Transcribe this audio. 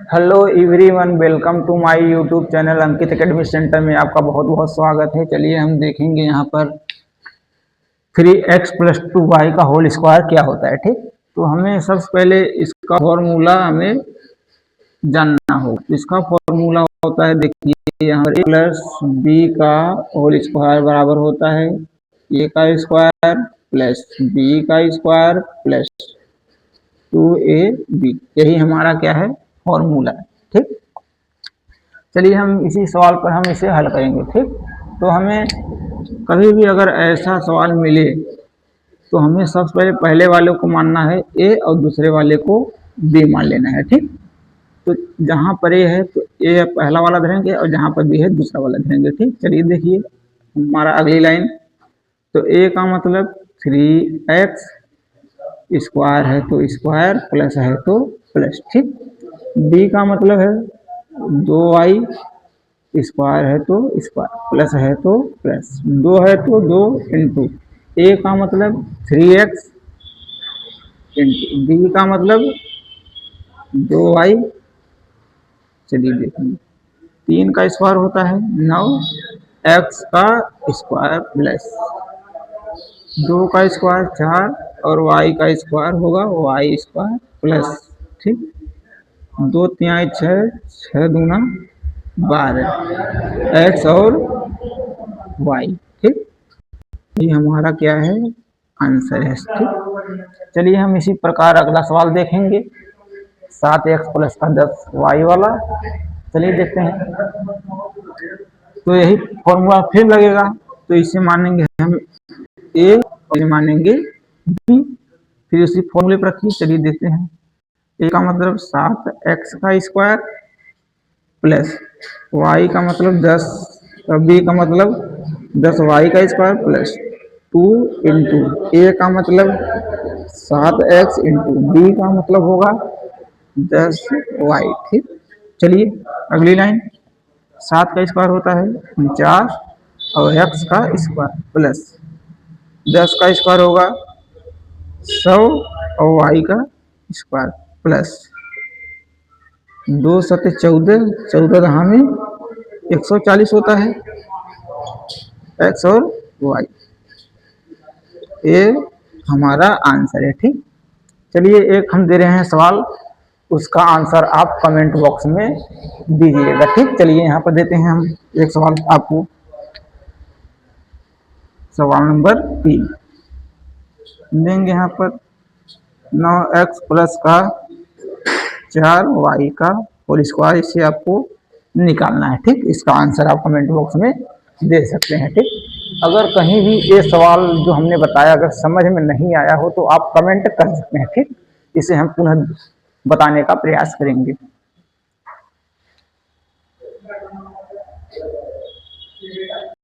Hello everyone, welcome to my YouTube channel Ankit academy centre में आपका बहुत बहुत स्वागत है। चलिए हम देखेंगे यहाँ पर 3x प्लस 2y का होल स्क्वायर क्या होता है। ठीक, तो हमें सबसे पहले इसका फॉर्मूला हमें जानना होगा। इसका फॉर्मूला होता है, देखिए यहाँ पर प्लस बी का होल स्क्वायर बराबर होता है ए का स्क्वायर प्लस बी का स्क्वायर प्लस 2ab। यही हमारा क्या है, फॉर्मूला है। ठीक, चलिए हम इसी सवाल पर हम इसे हल करेंगे। ठीक, तो हमें कभी भी अगर ऐसा सवाल मिले तो हमें सबसे पहले पहले वाले को मानना है ए और दूसरे वाले को बी मान लेना है। ठीक, तो जहाँ पर ए है तो ए पहला वाला धरेंगे और जहाँ पर बी है दूसरा वाला धरेंगे। ठीक, चलिए देखिए हमारा अगली लाइन, तो ए का मतलब 3x स्क्वायर है तो स्क्वायर, प्लस है तो प्लस। ठीक, बी का मतलब है 2y स्क्वायर है तो स्क्वायर, प्लस है तो प्लस, 2 है तो 2 इंटू। ए का मतलब 3x इंटू बी का मतलब 2y। चलिए देखेंगे 3 का स्क्वायर होता है 9, x का स्क्वायर प्लस 2 का स्क्वायर 4 और y का स्क्वायर होगा y स्क्वायर प्लस। ठीक, 2 तिहाई 6, 6 दूना 12 x और y। ठीक, ये हमारा क्या है, आंसर है। ठीक, चलिए हम इसी प्रकार अगला सवाल देखेंगे 7x प्लस का 10y वाला। चलिए देखते हैं, तो यही फॉर्मूला फिर लगेगा, तो इसे मानेंगे हम ए और मानेंगे बी, फिर उसी फॉर्मूले पर रखिए। चलिए देखते हैं, ए का मतलब 7x का स्क्वायर प्लस y का मतलब 10 और बी का मतलब 10y का स्क्वायर प्लस 2 इंटू ए का मतलब 7x इंटू बी का मतलब होगा 10y। ठीक, चलिए अगली लाइन, 7 का स्क्वायर होता है 49 और x का स्क्वायर प्लस 10 का स्क्वायर होगा 100 और y का स्क्वायर प्लस 2 सत्ते 14, 14 दहा में 140 होता है x और y। ये हमारा आंसर है। ठीक, चलिए एक हम दे रहे हैं सवाल, उसका आंसर आप कमेंट बॉक्स में दीजिएगा। ठीक, चलिए यहाँ पर देते हैं हम एक सवाल आपको, सवाल नंबर 3 देंगे यहाँ पर 9x प्लस का 4y का होल स्क्वायर, इसे आपको निकालना है। ठीक, इसका आंसर आप कमेंट बॉक्स में दे सकते हैं। ठीक, अगर कहीं भी ये सवाल जो हमने बताया अगर समझ में नहीं आया हो तो आप कमेंट कर सकते हैं। ठीक, इसे हम पुनः बताने का प्रयास करेंगे।